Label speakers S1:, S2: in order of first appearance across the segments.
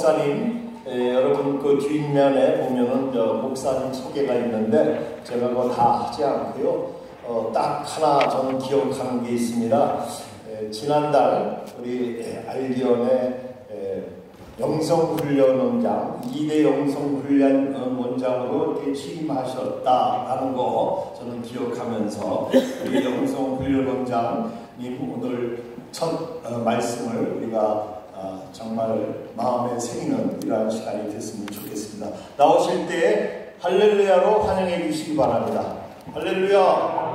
S1: 목사님, 여러분 그 뒷면에 보면은 목사님 소개가 있는데 제가 그거 다 하지 않고요. 딱 하나 저는 기억하는 게 있습니다. 지난달 우리 알기원의 영성훈련원장, 2대 영성훈련원장으로 이렇게 취임하셨다라는 거 저는 기억하면서 우리 영성훈련원장님 오늘 첫 말씀을 우리가 정말 마음에 새기는 이러한 시간이 됐으면 좋겠습니다. 나오실 때 할렐루야로 환영해 주시기 바랍니다. 할렐루야.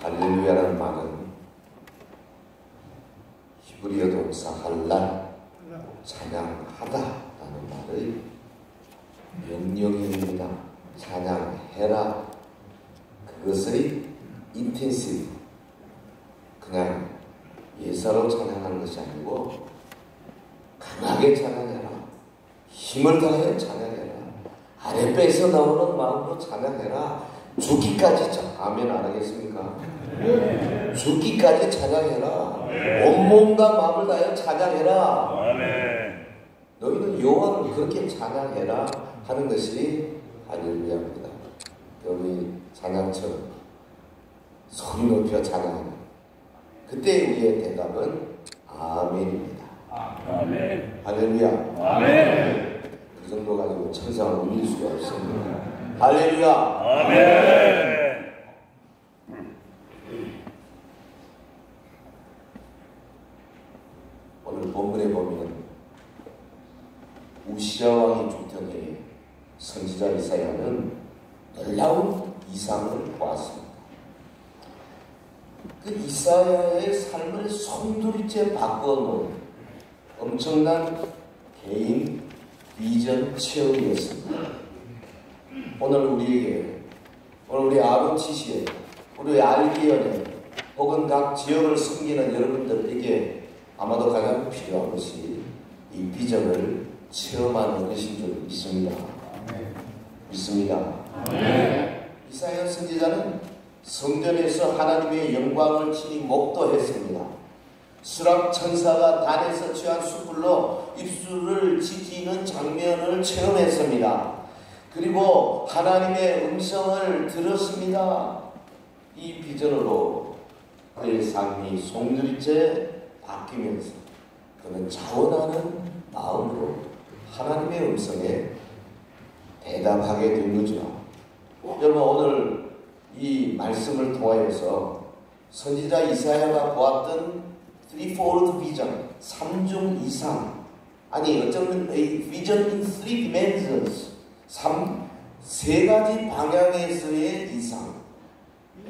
S2: 할렐루야라는 말은 히브리어 동사 할랄, 찬양하다라는 말의 명령입니다. 찬양해라. 그것의 인텐시브, 그냥 예사로 찬양하는 것이 아니고 강하게 찬양해라. 힘을 다해 찬양해라. 아랫배에서 나오는 마음으로 찬양해라. 죽기까지 아멘 안 하겠습니까? 죽기까지 찬양해라. 온몸과 마음을 다해 찬양해라. 너희는 여호와를 그렇게 찬양해라 하는 것이 할렐루야입니다. 우리 찬양처럼 소리 높여 찬양하는 그때 우리의 대답은 아멘입니다. 아멘. 할렐루야. 아멘. 그 정도 가지고 천상을 울릴 수가 없습니다. 할렐루야. 아멘. 오늘 본문에 보면 우시야 왕이 죽던 해에 선지자 이사야는 놀라운 이상을 보았습니다. 그 이사야의 삶을 송두리째 바꿔놓은 엄청난 개인 비전 체험이었습니다. 오늘 우리 ROTC에, 우리 알기원에, 혹은 각 지역을 섬기는 여러분들에게 아마도 가장 필요한 것이 이 비전을 체험하는 것인 줄 믿습니다. 믿습니다. 이사야 선지자는 성전에서 하나님의 영광을 친히 목도했습니다. 수락 천사가 단에서 취한 숯불로 입술을 지지는 장면을 체험했습니다. 그리고 하나님의 음성을 들었습니다. 이 비전으로 그의 삶이 송두리째 바뀌면서 그는 자원하는 마음으로 하나님의 음성에 대답하게 된 거죠. 여러분, 오늘 이 말씀을 통하여서 선지자 이사야가 보았던 threefold vision, 3중 이상, 아니 어쩌면 a vision in three dimensions, 세 가지 방향에서의 이상.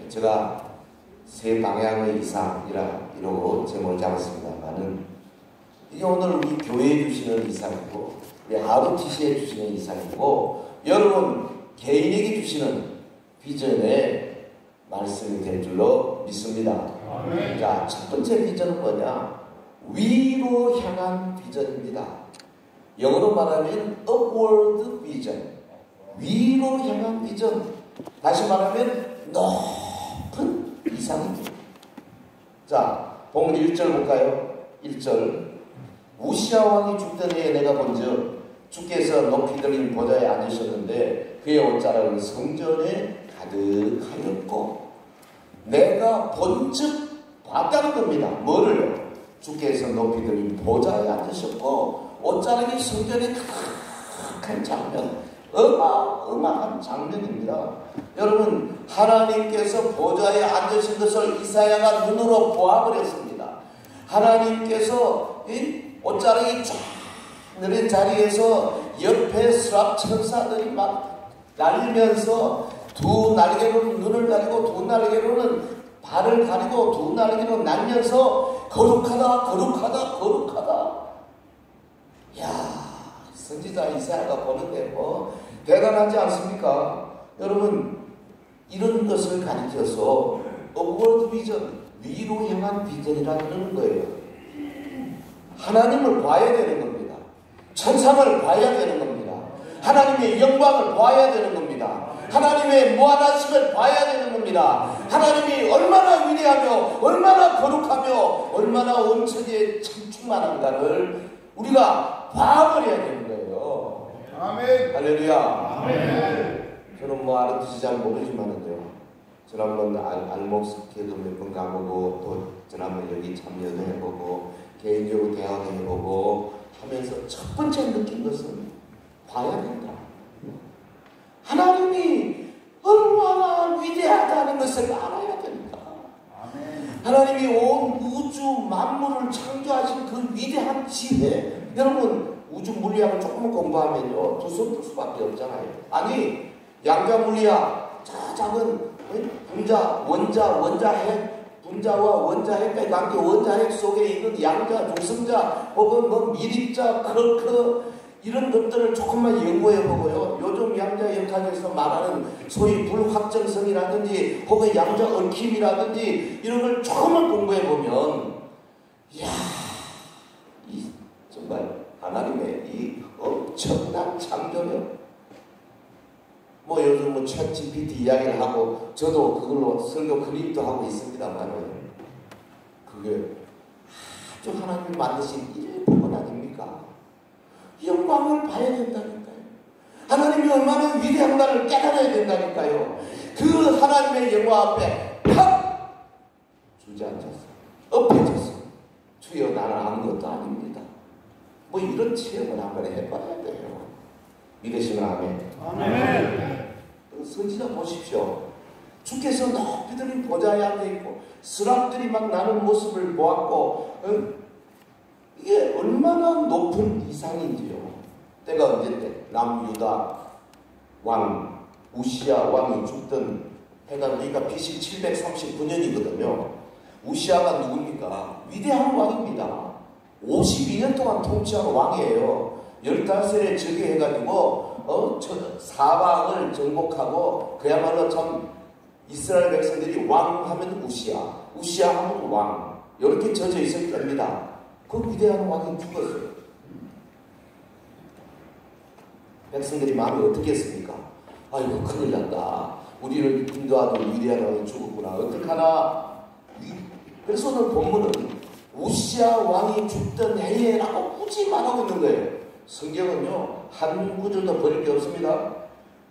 S2: 제가 세 방향의 이상이라 이러고 제목을 잡았습니다만은 이게 오늘 우리 교회에 주시는 이상이고 우리 ROTC에 주시는 이상이고 여러분 개인에게 주시는 비전의 말씀이 될 줄로 믿습니다. 자, 첫 번째 비전은 뭐냐? 위로 향한 비전입니다. 영어로 말하면 upward vision, 위로 향한 비전. 다시 말하면 높은 이상이죠. 자, 본문 1절 볼까요? 1절. 우시야 왕이 죽던 해에 내가 본즉 주께서 높이 들린 보좌에 앉으셨는데 그의 옷자락은 성전에 가득하였고, 내가 본즉 봤다는 겁니다. 뭐를요? 주께서 높이 들린 보좌에 앉으셨고 옷자락이 성전에 가득한 장면, 어마어마한 장면입니다. 여러분, 하나님께서 보좌에 앉으신 것을 이사야가 눈으로 보아버렸습니다. 하나님께서 이 옷자락이 쫙 내린 자리에서 옆에 수락 천사들이 막 날리면서 두 날개로는 눈을 가리고 두 날개로는 발을 가리고 두 날개로 날면서 거룩하다 거룩하다 거룩하다. 야, 선지자 이사야가 보는데 뭐 대단하지 않습니까? 여러분, 이런 것을 가리켜서 업워드 비전, 위로 향한 비전이라는 거예요. 하나님을 봐야 되는 겁니다. 천상을 봐야 되는 겁니다. 하나님의 영광을 봐야 되는 겁니다. 하나님의 무한하심을 봐야 되는 겁니다. 하나님이 얼마나 위대하며 얼마나 거룩하며 얼마나 온 천지에 참 충만한가를 우리가 봐버려야 되는 거예요.
S1: 아멘.
S2: 할렐루야.
S1: 아멘.
S2: 저는 뭐 알아듣지 잘 모르지만은요, 지난번 알목스케도 몇 번 가보고 또 지난번 여기 참여도 해보고 개인적으로 대화도 해보고 하면서 첫 번째 느낀 것은 봐야 된다. 하나님이 얼마나 위대하다는 것을 알아야 된다. 하나님이 온 우주 만물을 창조하신 그 위대한 지혜, 여러분 우주 물리학을 조금만 공부하면요 두 손 들 수밖에 없잖아요. 아니 양자 물리학, 작은 분자, 원자, 핵, 분자와 원자, 핵과의 관계, 원자, 핵 속에 있는 양자, 중성자, 혹은 뭐 미립자, 크로크 이런 것들을 조금만 연구해 보고요. 요즘 양자 역학에서 말하는 소위 불확정성이라든지 혹은 양자 얽힘이라든지 이런 걸 조금만 공부해 보면, 이야, 이 정말 하나님의 이 엄청난 창조력. 뭐 요즘 뭐 챗 GPT 이야기를 하고 저도 그걸로 설교 그림도 하고 있습니다만 그게 아주 하나님이 만드신 일부분 아닙니까? 영광을 봐야 된다니까요. 하나님이 얼마나 위대한가를 깨달아야 된다니까요. 그 하나님의 영광 앞에 탁 주저앉았어. 엎혀졌어. 주여 나는 아무것도 아닙니다. 뭐 이런 체험을 한번 해봐야 돼요. 믿으시면 아멘.
S1: 아멘.
S2: 선지자 보십시오. 주께서 높이 들린 보좌에 앉아있고 스랍들이 막 나는 모습을 보았고 이게 얼마나 높은 이상인지요. 때가 언제인데 남유다 왕 우시야 왕이 죽던 해가 우리가 BC 739년이거든요. 우시야가 누굽니까? 위대한 왕입니다. 52년 동안 통치한 왕이에요. 15살에 즉위해가지고 사방을 정복하고 그야말로 참 이스라엘 백성들이 왕 하면 우시야 하면 왕 이렇게 젖어 있을 겁니다. 그 위대한 왕이 죽었어요. 백성들이 마음이 어떻게 했습니까? 아이고 큰일 났다. 우리를 인도하던 위대한 왕이 죽었구나. 어떡하나. 그래서 오늘 본문은 우시야 왕이 죽던 해에라고 굳이 말하고 있는 거예요. 성경은요 한 구절도 버릴 게 없습니다.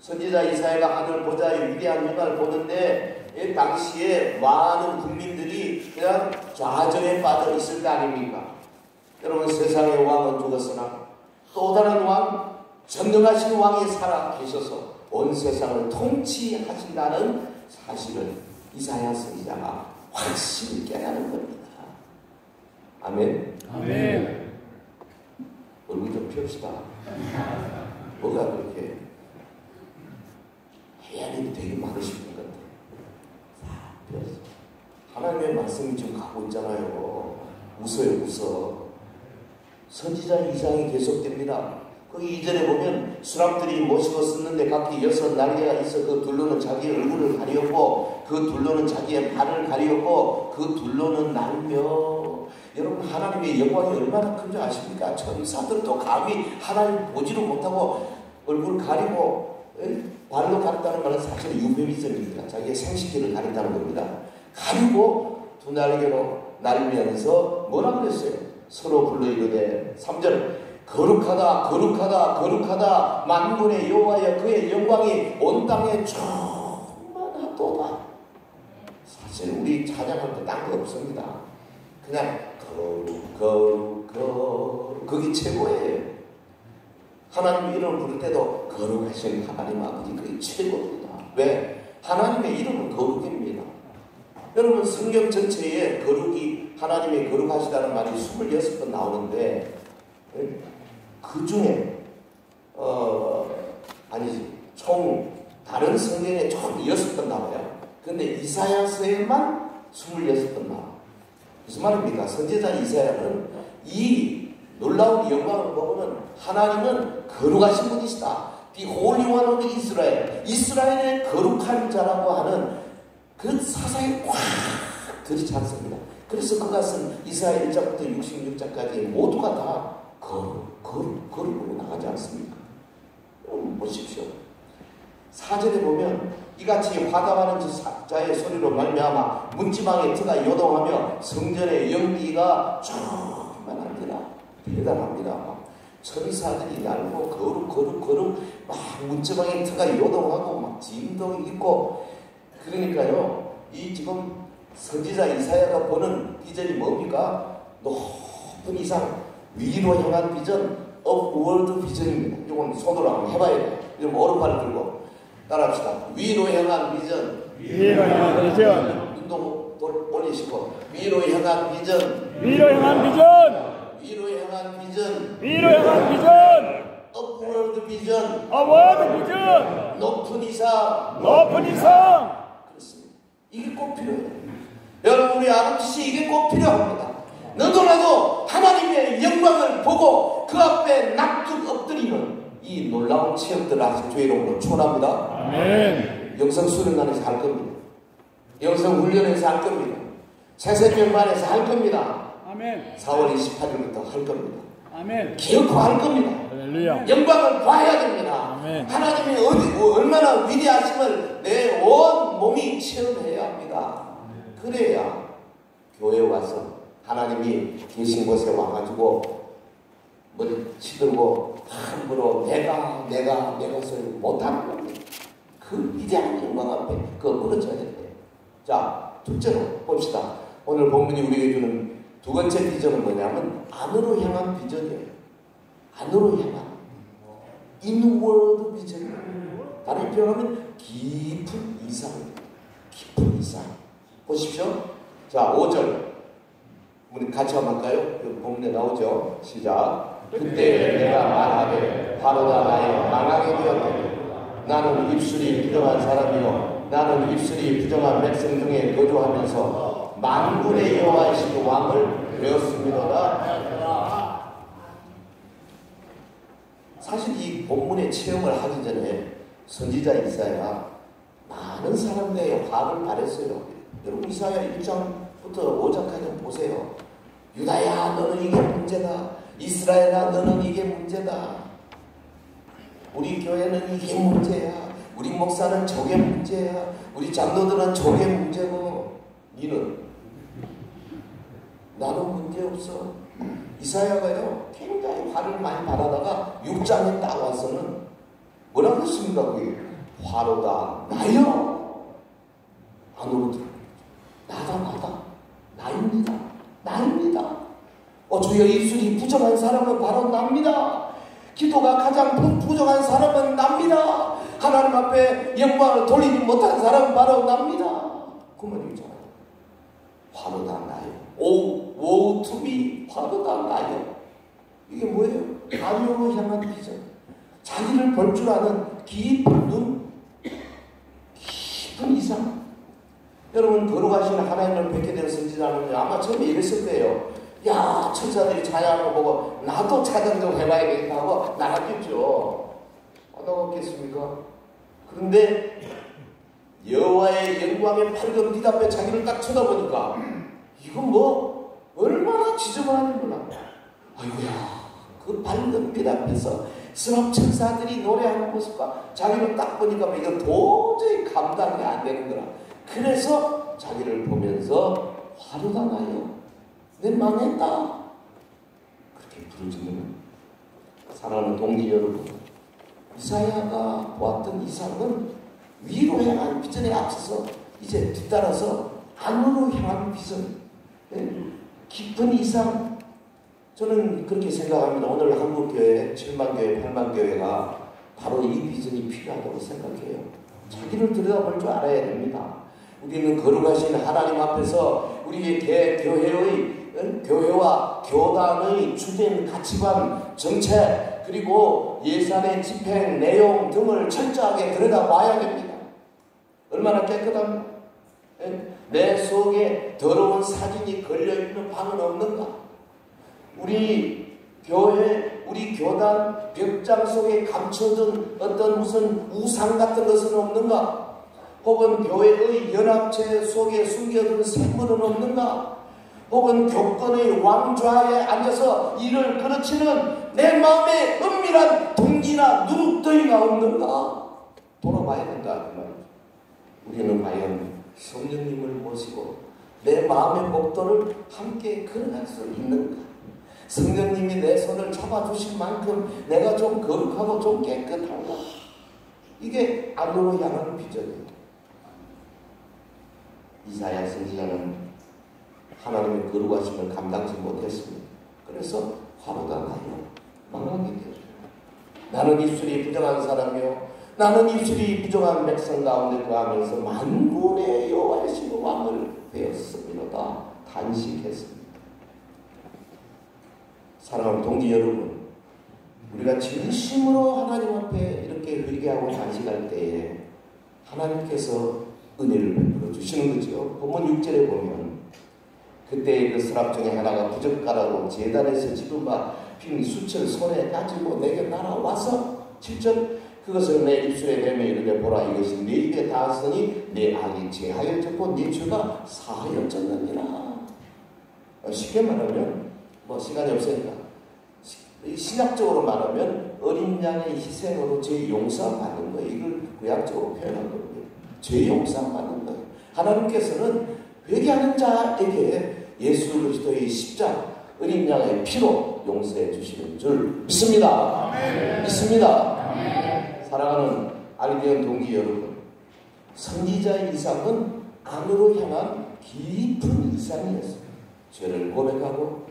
S2: 선지자 이사야가 하늘 보좌의 위대한 영광을 보는데 이 당시에 많은 국민들이 그냥 좌절에 빠져 있을 때 아닙니까? 여러분 세상의 왕은 죽었으나 또 다른 왕, 전능하신 왕이 살아 계셔서 온 세상을 통치하신다는 사실을 이사야 선지자가 확실히 깨달은 겁니다. 아멘.
S1: 아멘.
S2: 얼굴 좀 펴읍시다. 뭐가 그렇게 해야림이 되게 많으신 분 같아요. 하나님의 말씀이 지금 가고 있잖아요. 웃어. 선지자 이상이 계속됩니다. 거기 2절에 보면 수람들이 모시고 썼는데 각기 6날개가 있어 그 둘로는 자기 얼굴을 가리었고 그 둘로는 자기의 발을 가리었고 그 둘로는 날며. 여러분 하나님의 영광이 얼마나 큰지 아십니까? 천사들도 감히 하나님 보지도 못하고 얼굴을 가리고 발로 가렸다는 말은 사실 유배미성입니다. 자기의 생식기를 가린다는 겁니다. 가리고 두 날개로 날면서 뭐라 그랬어요? 서로 불러 이르되 3절 거룩하다 만군의 여호와여 그의 영광이 온 땅에 충만하도다. 사실 우리 찬양할 때 딴 거 없습니다. 그냥 거룩 그게 최고예요. 하나님 이름을 부를 때도 거룩하신 하나님 아버지 그게 최고입니다. 왜? 하나님의 이름은 거룩입니다. 여러분 성경 전체에 거룩이 하나님의 거룩하시다는 말이 26번 나오는데 그 중에 총 다른 성경에 총 6번 나와요. 근데 이사야서에만 26번 나와요. 무슨 말입니까? 선지자 이사야는 이 놀라운 영광을 보고는 하나님은 거룩하신 분이시다. The Holy One of Israel. 이스라엘의 거룩한 자라고 하는 그 사상이 꽉 들이찼습니다. 그래서 그것은 이사야 1장부터 66장까지 모두가 다 거룩으로 나가지 않습니까? 보십시오. 4절에 보면 이같이 화답하는 자의 소리로 말미암아 문지방의 터가 요동하며 성전의 연기가 충만합니다. 대단합니다. 천사들이 날고 거룩 막 문지방의 터가 요동하고 막 진동이 있고. 그러니까요, 이 지금 선지자 이사야가 보는 비전이 뭡니까? 높은 이상, 위로 향한 비전, 업월드 비전입니다. 이건 손으로 한번 해봐야 돼요. 이러면 오른팔을 들고 따라합시다. 위로 향한 비전,
S3: 위로 향한 비전,
S2: 눈도 올리시고, 위로 향한 비전,
S3: 위로 향한 비전,
S2: 위로 향한 비전,
S3: 위로 향한 비전,
S2: 업월드 비전,
S3: 업워드 비전,
S2: 높은 이상,
S3: 높은 이상.
S2: 그렇습니다. 이게 꼭 필요해요. 여러분, 우리 아버지 이게 꼭 필요합니다. 너도나도 하나님의 영광을 보고 그 앞에 납득 엎드리는 이 놀라운 체험들을 하신 주의 이름으로 축원합니다.
S3: 아멘.
S2: 영성 수련관에서 할 겁니다. 영성 훈련에서 할 겁니다. 새생명반에서 할 겁니다.
S3: 아멘.
S2: 4월 28일부터 할 겁니다.
S3: 아멘.
S2: 기어코 할 겁니다.
S3: 할렐루야.
S2: 영광을 봐야 됩니다.
S3: 아멘.
S2: 하나님이 얼마나 위대하심을 내 온 몸이 체험해야 합니다. 그래야 교회 와서 하나님이 계신 곳에 와가지고 머리 치들고 함부로 내가 소리 못하는 겁니다. 그 위대한 영광 앞에 그거 무너져야 돼요. 자, 둘째로 봅시다. 오늘 본문이 우리에게 주는 두 번째 비전은 뭐냐면 안으로 향한 비전이에요. 안으로 향한 인워드 비전이에요. 다른 표현하면 깊은 이상, 깊은 이상. 보십시오. 자, 5절 우리 같이 한번 할까요? 그 본문에 나오죠. 시작. 그때 내가 말하되 바로다 나의 망하게 되었다. 나는 입술이 부정한 사람이요 나는 입술이 부정한 백성 중에 거주하면서 만군의 여호와이신 왕을 배웠습니다. 사실 이 본문의 체험을 하기 전에 선지자 이사야 많은 사람들의 화를 발했어요. 여러분 이사야 1장부터 5장까지 보세요. 유다야 너는 이게 문제다. 이스라엘아 너는 이게 문제다. 우리 교회는 이게 문제야. 우리 목사는 저게 문제야. 우리 장로들은 저게 문제고 니는 나는 문제없어. 이사야가요 굉장히 화를 많이 받아다가 6장에 딱 와서는 뭐라고 했습니까? 그게 화로다 나여 안으로 들어 나다 나입니다. 주여 입술이 부정한 사람은 바로 납니다. 기도가 가장 부정한 사람은 납니다. 하나님 앞에 영광을 돌리지 못한 사람은 바로 납니다. 그 말이잖아요. 화로다 나요. woe to me 화로다 나요. 이게 뭐예요? 안으로 향한 비전. 자기를 볼 줄 아는 깊은 눈, 깊은 이상. 여러분 거룩하신 하나님을 뵙게 된 선지자는 아마 처음에 이랬을 거예요. 야 천사들이 찬양하는 거 보고 나도 찬양 좀 해봐야겠다 하고 나갔겠죠. 나갔겠습니까? 그런데 여호와의 영광의 밝은 빛 앞에 자기를 딱 쳐다보니까 이건 뭐 얼마나 지저분하는구나. 아이고야 그 밝은 빛 앞에서 스럽 천사들이 노래하는 모습과 자기를 딱 보니까 이거 도저히 감당이 안 되는 거라. 그래서 자기를 보면서 화로가 나요. 내 망했다. 그렇게 부르짖는 사랑하는 동지 여러분, 이사야가 보았던 이상은 위로 향한 비전에 앞서서 이제 뒤따라서 안으로 향한 비전, 깊은 이상. 저는 그렇게 생각합니다. 오늘 한국교회 7만 교회, 8만 교회가 바로 이 비전이 필요하다고 생각해요. 자기를 들여다볼 줄 알아야 됩니다. 우리는 거룩하신 하나님 앞에서 우리의 교회와 교단의 주된 가치관, 정책, 그리고 예산의 집행 내용 등을 철저하게 들여다봐야 됩니다. 얼마나 깨끗합니까? 내 속에 더러운 사진이 걸려있는 방은 없는가? 우리 교회, 우리 교단 벽장 속에 감춰둔 어떤 무슨 우상 같은 것은 없는가? 혹은 교회의 연합체 속에 숨겨둔 생물은 없는가? 혹은 교권의 왕좌에 앉아서 이를 그르치는 내 마음에 은밀한 동기나 누룩더기가 없는가? 돌아봐야 된다 그 말이죠. 우리는 과연 성령님을 모시고 내 마음의 목도를 함께 걸어갈 수 있는가? 성령님이 내 손을 잡아주신 만큼 내가 좀 거룩하고 좀 깨끗한가? 이게 안으로 향하는 비전이에요. 이사야 선지자는 하나님의 거룩하심을 감당치 못했습니다. 그래서 화보가 나요. 망하게 되죠. 나는 입술이 부정한 사람이요 나는 입술이 부정한 백성 가운데 거하면서 만군의 여호와의 신호함을 배웠습니다. 단식했습니다. 사랑하는 동지 여러분, 우리가 진심으로 하나님 앞에 이렇게 회개하고 단식할 때에 하나님께서 은혜를 베풀어 주시는 거죠. 본문 6절에 보면 그때 그 서랍 중에 하나가 부젓가락으로 제단에서 집어봐 빈 수철 손에 가지고 내게 날아와서 7절 그것을 내 입술에 대며 이르되 보라 이것이 내 입에 닿았으니 내 악이 제하여졌고 내 죄가 사하여졌느니라. 쉽게 말하면 시간이 없으니까 신학적으로 말하면 어린 양의 희생으로 죄 용서받는 거예요. 이걸 구약적으로 표현한 겁니다. 죄 용서받는 거예요. 하나님께서는 회개하는 자에게 예수 그리스도의 십자가 어린 양의 피로 용서해 주시는 줄 믿습니다. 아멘. 믿습니다. 아멘. 사랑하는 알게온 동지 여러분, 선지자 이삭은 안으로 향한 깊은 이삭이었어요. 죄를 고백하고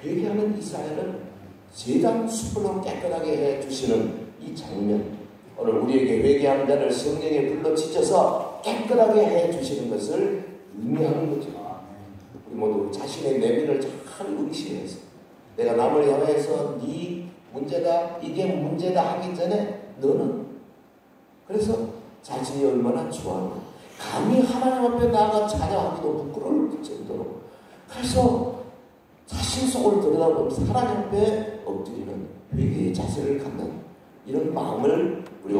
S2: 회개하는 이사야를 제단 숯불로 깨끗하게 해주시는 이 장면, 오늘 우리에게 회개하는 자를 성령에 불러 지쳐서 깨끗하게 해주시는 것을 의미하는 거죠. 우리 모두 자신의 내면을 잘 응시해서 내가 남을 향해서 네 문제다, 이게 문제다 하기 전에 너는 그래서 자신이 얼마나 좋아하나 감히 하나님 앞에 나아가 찬양하기도 부끄러울 정도로 그래서 자신 속을 들여다보면서 하나님 앞에 엎드리는 회개의 자세를 갖는 이런 마음을 우리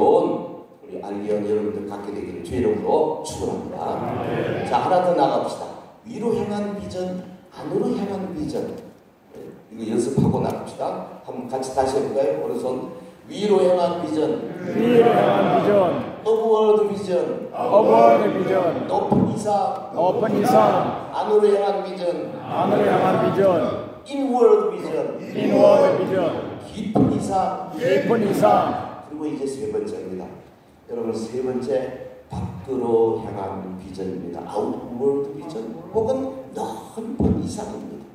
S2: 알게온 여러분들 갖게 되기를 주의 이름으로 축원합니다. 자, 하나 더 나갑시다. 위로 향한 비전, 안으로 향한 비전. 이거 연습하고 나갑시다. 한번 같이 다시 해볼까요? 오른손. 위로 향한 비전.
S3: 위로 향한 비전.
S2: 어브워드 비전.
S3: 어브워드 비전.
S2: 높은 이상.
S3: 높은 이상.
S2: 안으로 향한 비전.
S3: 안으로 향한 비전.
S2: 인워드 비전.
S3: 인워드 비전.
S2: 깊은 이상.
S3: 깊은 이상.
S2: 그리고 이제 세 번째입니다. 여러분, 세 번째 밖으로 향한 비전입니다. 아웃워드 비전 혹은 넓은 이상입니다.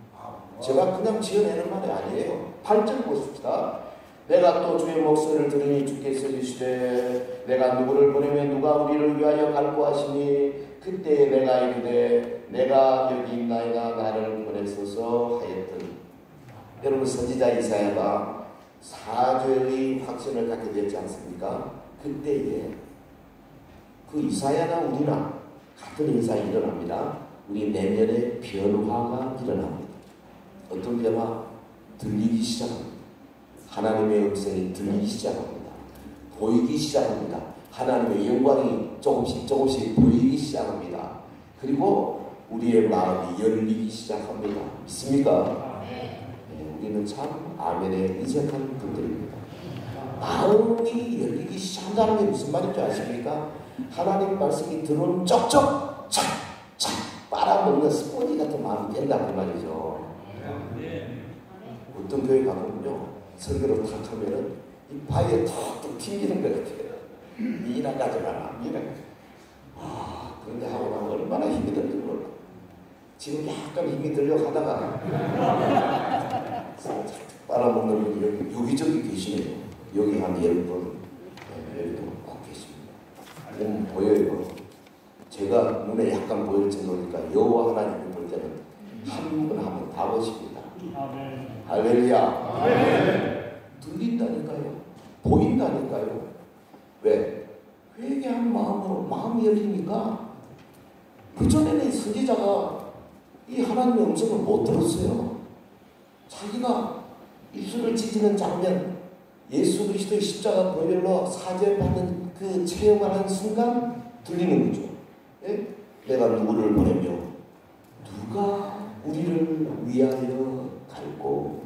S2: 제가 그냥 지어내는 말이 아니에요. 8절 보십시다. 내가 또 주의 목소리를 들으니 주께서 이르시되 내가 누구를 보내면 누가 우리를 위하여 갈고 하시니 그때 내가 이르되 내가 여기 있나이다 나를 보내소서 하였더니. 여러분, 선지자 이사야가 사죄의 확신을 갖게 되지 않습니까? 그때에 그 이사야나 우리나 같은 인상이 일어납니다. 우리 내면의 변화가 일어납니다. 어떤 변화? 들리기 시작합니다. 하나님의 음성이 들리기 시작합니다. 보이기 시작합니다. 하나님의 영광이 조금씩 보이기 시작합니다. 그리고 우리의 마음이 열리기 시작합니다. 믿습니까? 네, 우리는 참 아멘에 인색한 분들입니다. 마음이 열리기 시작한다는 게 무슨 말인지 아십니까? 하나님 말씀이 들어오면 쪽쪽 착착 빨아먹는 스포니 같은 마음이 된다 그 말이죠. 어떤 교회 가보면요, 설교를 탁 하면은 이 바위에 턱턱 튕기는 것 같아요. 미나 가져가라, 미나. 그런데 하고 나면 얼마나 힘이 들는지 몰라. 지금 약간 힘이 들려고 하다가 빨아먹는 분이 여기저기 계시네요. 여기 한 10분, 10분 꼭 계십니다. 보여요. 제가 눈에 약간 보일 정도니까 여호와 하나님을 볼 때는 한 분 한 분 다 보십니다. 할렐루야. 들린다니까요. 보인다니까요. 왜? 회개한 마음으로 마음이 열리니까. 그전에는 선지자가 이 하나님의 음성을 못 들었어요. 자기가 입술을 찢는 장면, 예수 그리스도의 십자가 보혈로 사죄받는 그 체험하는 순간 들리는 거죠. 예? 내가 누구를 보내며 누가 우리를 위하여 갈고,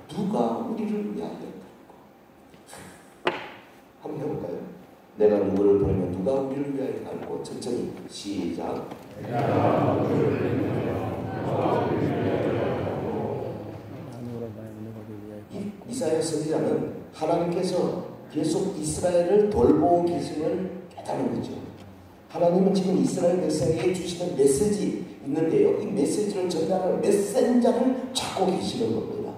S2: 누가 우리를 위하여 갈고. 한번 해볼까요? 내가 누구를 보내면 누가 우리를 위하여 갈고. 천천히 시작. 이사야 선지자는 하나님께서 계속 이스라엘을 돌보고 계심을 깨닫는 거죠. 하나님은 지금 이스라엘 백성에게 주시는 메시지 있는데요. 이 메시지를 전달하는 메신저를 찾고 계시는 겁니다.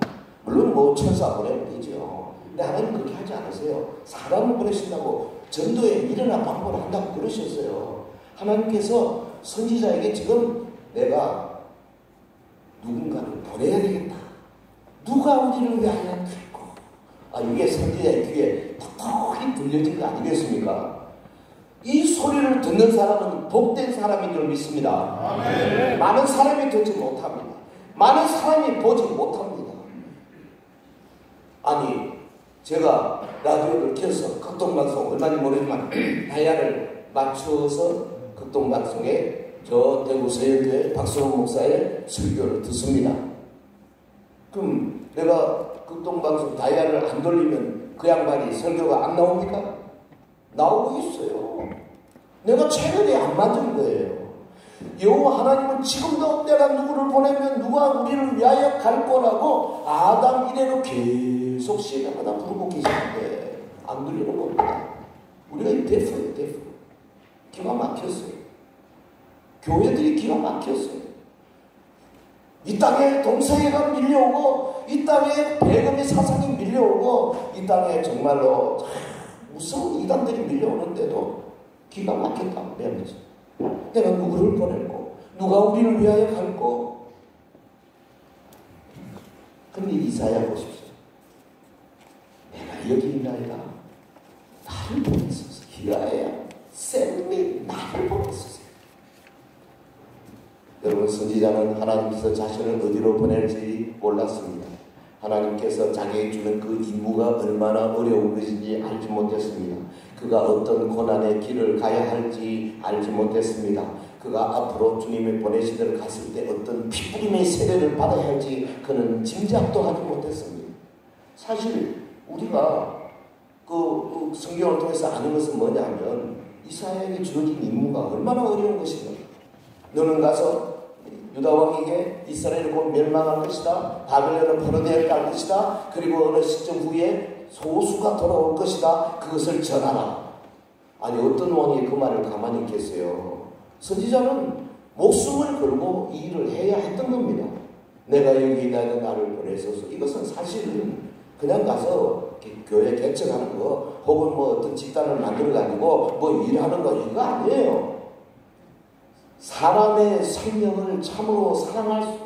S2: 물론 뭐 천사 보내면 되죠. 근데 하나님 그렇게 하지 않으세요. 사람을 보내신다고 전도에 미련한 방법을 한다고 그러셨어요. 하나님께서 선지자에게 지금 내가 누군가를 보내야 되겠다. 누가 우리를 위하여 갈고. 이게 선지자의 귀에 톡톡히 들려진 거 아니겠습니까? 이 소리를 듣는 사람은 복된 사람인 줄 믿습니다. 아멘. 많은 사람이 듣지 못합니다. 많은 사람이 보지 못합니다. 아니, 제가 라디오를 켜서 극동방송 얼마나 모르지만 다이아를 맞춰서 극동방송에 저 대구 서현교회 박수홍 목사의 설교를 듣습니다. 그럼 내가 극동방송 다이아를 안 돌리면 그 양반이 설교가 안 나옵니까? 나오고 있어요. 내가 채널이 안 맞은 거예요. 여호와 하나님은 지금도 내가 누구를 보내면 누가 우리를 위하여 갈 거라고 아담 이래로 계속 시간마다 부르고 계시는데 안 들리는 겁니다. 우리가 데프예요, 데프. 기가 막혔어요. 교회들이 기가 막혔어요. 이 땅에 동성애가 밀려오고 이 땅에 배금의 사상이 밀려오고 이 땅에 정말로 무서운 이단들이 밀려오는데도 기가 막혔다고 배웠죠. 내가 누구를 보낼고 누가 우리를 위하여 갈고. 그런데 이사야 보십시오. 내가 여기 있나이다. 나를 보내소서. 히라야 셀미 나를 보내소서. 여러분, 선지자는 하나님께서 자신을 어디로 보낼지 몰랐습니다. 하나님께서 자기에게 주는 그 임무가 얼마나 어려운 것인지 알지 못했습니다. 그가 어떤 고난의 길을 가야 할지 알지 못했습니다. 그가 앞으로 주님이 보내시들 갔을 때 어떤 피부림의 세례를 받아야 할지 그는 짐작도 하지 못했습니다. 사실 우리가 그 성경을 통해서 아는 것은 뭐냐면 이사야에게 주어진 임무가 얼마나 어려운 것인가. 너는 가서 유다 왕에게 이스라엘이 곧 멸망할 것이다. 바벨론은 포로되어 갈 것이다. 그리고 어느 시점 후에 소수가 돌아올 것이다. 그것을 전하라. 아니, 어떤 왕이 그 말을 가만히 있겠어요. 선지자는 목숨을 걸고 이 일을 해야 했던 겁니다. 내가 여기 있다는 나를 보내소서. 이것은 사실은 그냥 가서 교회 개척하는 거 혹은 뭐 어떤 집단을 만들어가지고 뭐 일하는 거 이거 아니에요. 사람의 생명을 참으로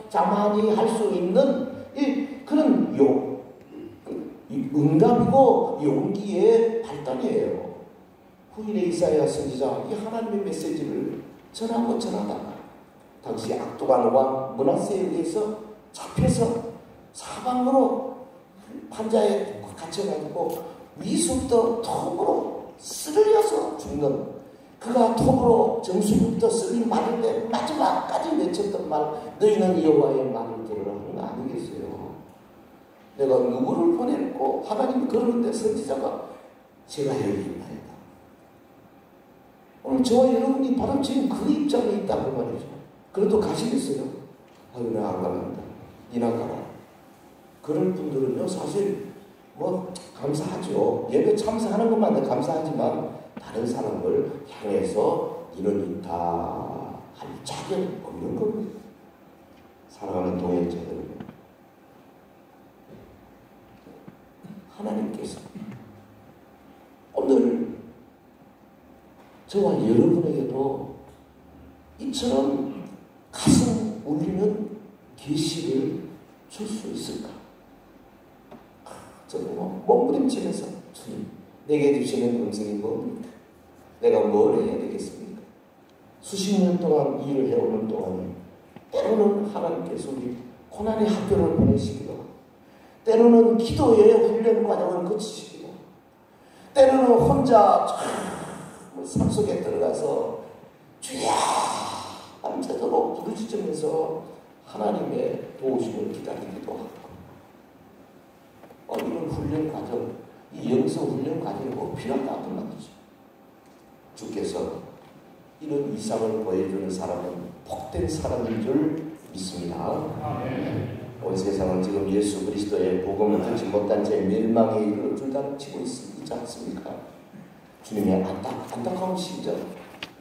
S2: 자만히 할 수 있는 그런 응답이고 용기의 발단이에요. 후일의 이사야 선지자 이 하나님의 메시지를 전하고 전하다가 당시 악독한 왕 므낫세에 의해서 잡혀서 사방으로 판자에 갇혀가지고 위수부터 톱으로 쓸려서 죽는, 그가 톱으로 정수부터 쓸려 맞은데 마지막까지 외쳤던 말, 너희는 여호와의 말을 들으라 하는 거 아니겠어요? 내가 누구를 보냈고 하나님이 그러는데 선지자가 제가 여기 있나이다. 오늘 저와 여러분이 바로 지금 그 입장에 있다고 말이죠. 그래도 가시겠어요? 아유, 내가 안 갑니다. 니나 가라. 그런 분들은요, 사실 뭐 감사하죠. 예배 참석하는 것만 감사하지만 다른 사람을 향해서 이런 있다 할 자격이 없는 겁니다. 사랑하는 동행자들, 하나님께서 오늘 저와 여러분에게도 이처럼 가슴 울리는 계시를 줄 수 있을까? 저는 몸부림치면서 주님, 내게 주시는 음성이 뭡니까? 내가 뭘 해야 되겠습니까? 수십 년 동안 일을 해오는 동안 때로는 하나님께서 우리 고난의 학교를 보내시기도 하고, 때로는 기도의 훈련 과정을 거치시기도 하고, 때로는 혼자 산속에 들어가서 주야 밤새도록 부르짖으면서 하나님의 도우심을 기다리기도 하고, 이런 훈련 과정, 이 영성 훈련 과정이 꼭 필요하다는 말이죠. 주께서 이런 이상을 보여주는 사람은 복된 사람인 줄 믿습니다. 온 세상은 지금 예수 그리스도의 복음을 듣지 못한 채 멸망의 일을 줄다리치고 있지 않습니까? 주님의 안타까운 심정,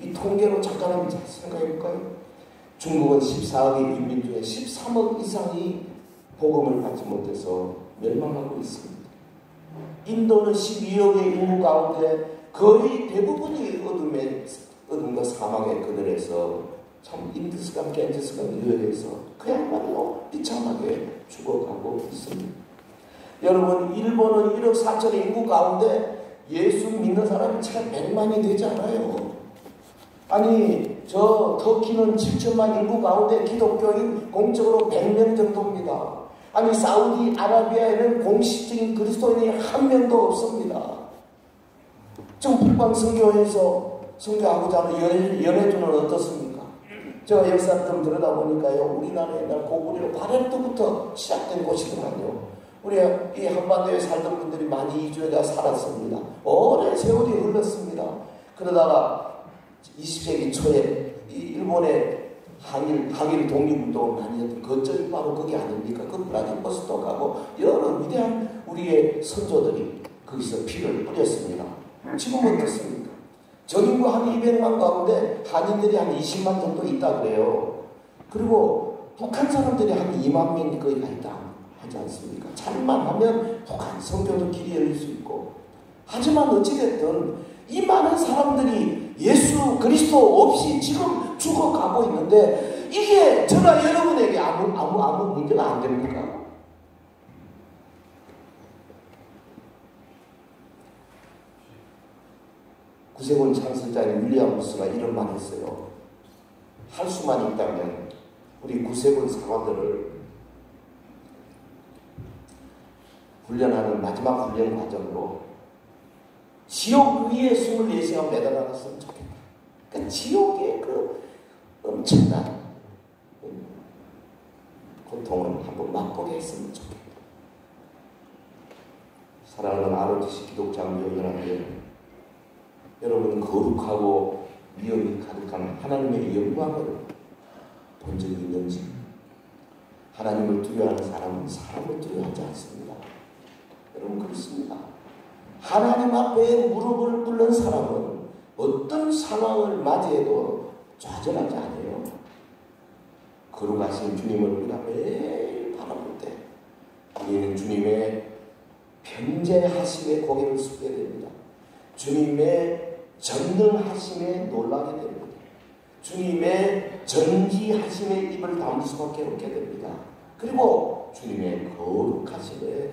S2: 이 통계로 잠깐 생각해볼까요? 중국은 14억의 인민 중에 13억 이상이 복음을 받지 못해서 멸망하고 있습니다. 인도는 12억의 인구 가운데 거의 대부분이 어둠과 사망에 그늘에서 참 인드스감 겐지스감 유해해서 그야말로 비참하게 죽어가고 있습니다. 여러분, 일본은 1억 4천의 인구 가운데 예수 믿는 사람이 채 100만이 되지 않아요. 아니, 저 터키는 7천만 인구 가운데 기독교인 공적으로 100명 정도입니다. 아니, 사우디아라비아에는 공식적인 그리스도인이 한 명도 없습니다. 지금 북방선교에서 선교하고자 하는 연해주는 어떻습니까? 제가 역사를 좀 들여다보니까요, 우리나라 옛날 고구려 바레토부터 시작된 곳이더만요. 우리 이 한반도에 살던 분들이 많이 이주해가 살았습니다. 오랜 세월이 흘렀습니다. 그러다가 20세기 초에 이 일본의 항일 독립운동을 많이 했던 그점이 바로 거기 아닙니까? 그 브라디보스톡하고 여러 위대한 우리의 선조들이 거기서 피를 뿌렸습니다. 지금 어떻습니까? 전인구 한 200만 가운데 한인들이 한 20만 정도 있다 그래요. 그리고 북한 사람들이 한 2만 명이 거의 다 있다 하지 않습니까? 잘만 하면 북한 선교도 길이 열릴 수 있고. 하지만 어찌됐든 이 많은 사람들이 예수 그리스도 없이 지금 죽어가고 있는데 이게 저나 여러분에게 아무 문제가 안 됩니까? 구세군 창설자인 윌리엄 루스가 이런 말 했어요. 할 수만 있다면 우리 구세군 사관들을 훈련하는 마지막 훈련 과정으로 지옥 위에 24시간 매달아놨으면 좋겠다. 그러니까 지옥의 그 엄청난 고통을 한번 맛보게 했으면 좋겠다. 사랑하는 ROTC 기독장교 연합회 여러분, 거룩하고 위험이 가득한 하나님의 영광을 본 적이 있는지? 하나님을 두려워하는 사람은 사람을 두려워하지 않습니다. 여러분, 그렇습니다. 하나님 앞에 무릎을 꿇는 사람은 어떤 상황을 맞이해도 좌절하지 않아요. 거룩하신 주님을 우리가 매일 바라볼 때 우리는 주님의 변제하심에 고개를 숙게 됩니다. 주님의 전능하심에 놀라게 됩니다. 주님의 전지하심에 입을 다물 수밖에 없게 됩니다. 그리고 주님의 거룩하심에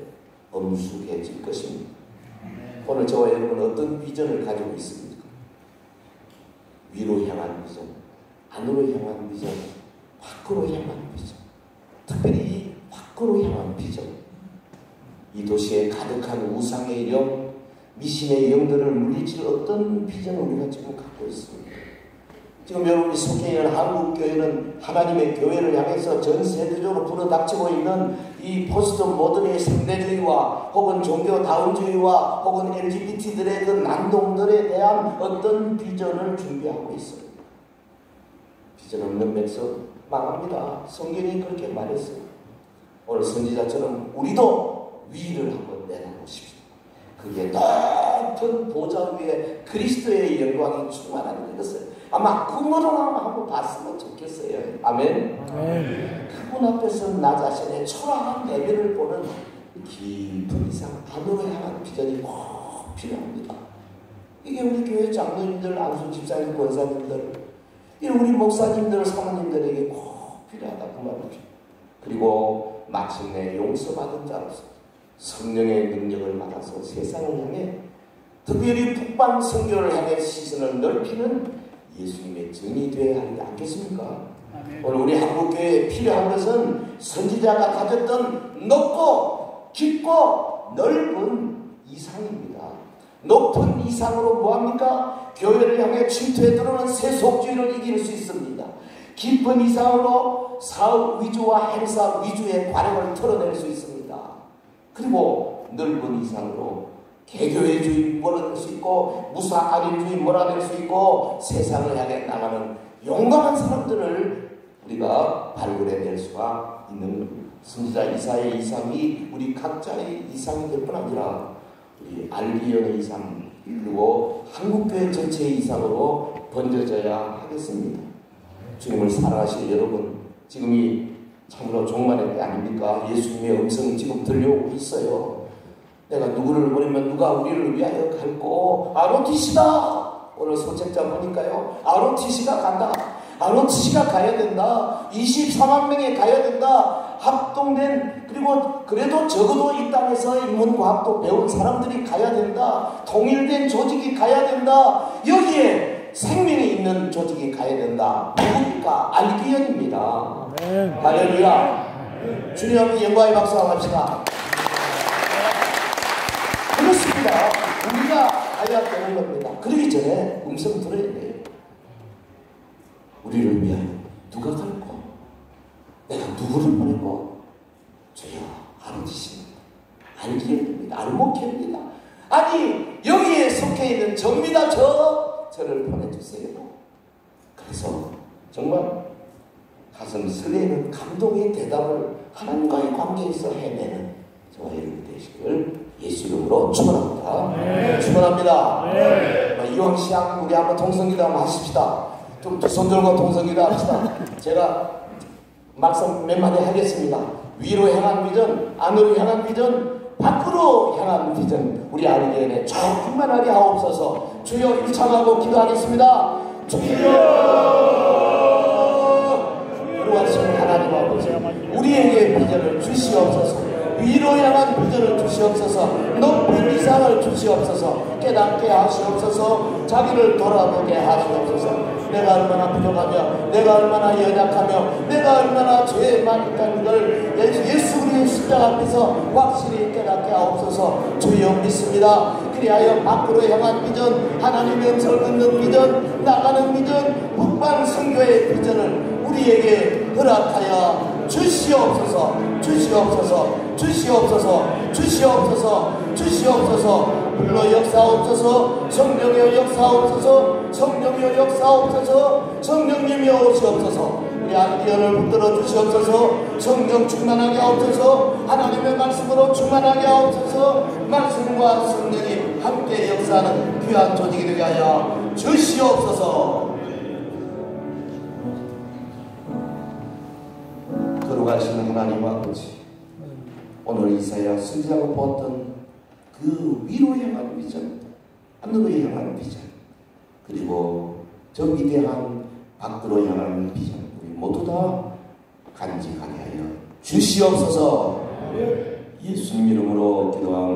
S2: 엄숙해질 것입니다. 오늘 저와 여러분은 어떤 비전을 가지고 있습니까? 위로 향한 비전, 안으로 향한 비전, 밖으로 향한 비전. 특별히 이 밖으로 향한 비전. 이 도시에 가득한 우상의 영, 미신의 영들을 물리칠 어떤 비전을 우리가 지금 갖고 있습니다. 지금 여러분이 속해 있는 한국교회는 하나님의 교회를 향해서 전 세계적으로 불어닥치고 있는 이 포스트 모던의 상대주의와 혹은 종교다운주의와 혹은 LGBT들의 그 난동들에 대한 어떤 비전을 준비하고 있습니다. 비전 없는 백성 망합니다. 성경이 그렇게 말했어요. 오늘 선지자처럼 우리도 위를 한번 내다보십시오. 그게 높은 보좌 위에 그리스도의 영광이 충만하는 것을 아마 꿈으로나마 한번 봤으면 좋겠어요. 아멘. 그분 앞에서 나 자신의 초라한 내면을 보는 깊은 이상 안으로 향한 비전이 꼭 필요합니다. 이게 우리 교회 장로님들, 안수 집사님, 권사님들, 우리 목사님들, 사모님들에게 꼭 필요하다 그 말이죠. 그리고 마침내 용서받은 자로서 성령의 능력을 받아서 세상을 향해 특별히 북방 선교를 향해 시선을 넓히는 예수님의 증이 되어야 하지 않겠습니까? 오늘 우리 한국교회에 필요한 것은 선지자가 가졌던 높고 깊고 넓은 이상입니다. 높은 이상으로 뭐합니까? 교회를 향해 침투해 들어오는 세속주의를 이길 수 있습니다. 깊은 이상으로 사업 위주와 행사 위주의 관행을 털어낼 수 있습니다. 그리고 넓은 이상으로 개교의 주인 몰아낼 수 있고 무사안인 주인 몰아낼 수 있고 세상을 향해 나가는 용감한 사람들을 우리가 발굴해낼 수가 있는 선지자 이사야의 이상이 우리 각자의 이상이 될 뿐 아니라 우리 알기연의 이상 그리고 한국교회 전체의 이상으로 번져져야 하겠습니다. 주님을 사랑하실 여러분, 지금이 참으로 종말의 때 아닙니까? 예수님의 음성이 지금 들려오고 있어요. 내가 누구를 보내면 누가 우리를 위하여 갈고 ROTC다. 오늘 소책자 보니까요, ROTC가 간다. ROTC가 가야 된다. 24만 명이 가야 된다. 합동된, 그리고 그래도 적어도 이 땅에서 인문과학도 배운 사람들이 가야 된다. 통일된 조직이 가야 된다. 여기에 생명이 있는 조직이 가야 된다. 누굽니까? 알기연입니다. 할렐루야. 주님 앞에 영광의 박수 한번 합시다. 그렇습니다. 우리가 가야 되는 겁니다. 그러기 전에 음성 들어야 돼요. 우리를 위하여 누가 갈고 내가 누구를 보내고 주여 ROTC입니다. 알기입니다. 알목회입니다. 아니 여기에 속해 있는 접니다. 저를 보내주세요. 그래서 정말 가슴 설레는 감동의 대답을 하나님과의 관계에서 해내는 저와 여러분 되시기를 예수 이름으로 축원합니다. 네. 축원합니다. 네. 이왕시장 우리 한번 통성기도 한번 하십시다. 좀 두 손 들고 통성기도 합시다. 제가 말씀 몇 마디 하겠습니다. 위로 향한 비전, 안으로 향한 비전, 밖으로 향한 비전, 우리 알기에는 충만하게 하옵소서. 주여 일창하고 기도하겠습니다. 주여 거룩하신 하나님 아버지, 우리에게 비전을 주시옵소서. 위로 향한 비전을 주시옵소서. 높은 이상을 주시옵소서. 깨닫게 하시옵소서. 자기를 돌아보게 하시옵소서. 내가 얼마나 부족하며 내가 얼마나 연약하며 내가 얼마나 죄에 많이 있다는 걸 예수 그리스도의 십자가 앞에서 확실히 깨닫게 하옵소서. 주여 믿습니다. 그리하여 밖으로 향한 비전, 하나님의 음성을 듣는 비전, 나가는 비전, 북방 선교의 비전을 우리에게 허락하여 주시옵소서. 주시옵소서. 주시옵소서. 주시옵소서. 주시옵소서. 불러 역사옵소서. 성령의 역사옵소서. 성령의 역사옵소서. 성령님이 오시옵소서. 우리 안기연을 붙들어 주시옵소서. 성령 충만하게 하옵소서. 하나님의 말씀으로 충만하게 하옵소서. 말씀과 성령이 함께 역사하는 귀한 조직이 되게 하여 주시옵소서. 거룩하신 하나님 아버지, 오늘 이사야 선지자가 보았던 그 위로 향한 비전, 하늘로 향한 비전, 그리고 저 위대한 밖으로 향한 비전, 우리 모두 다 간직하게 하여 주시옵소서. 예수님 이름으로 기도합니다.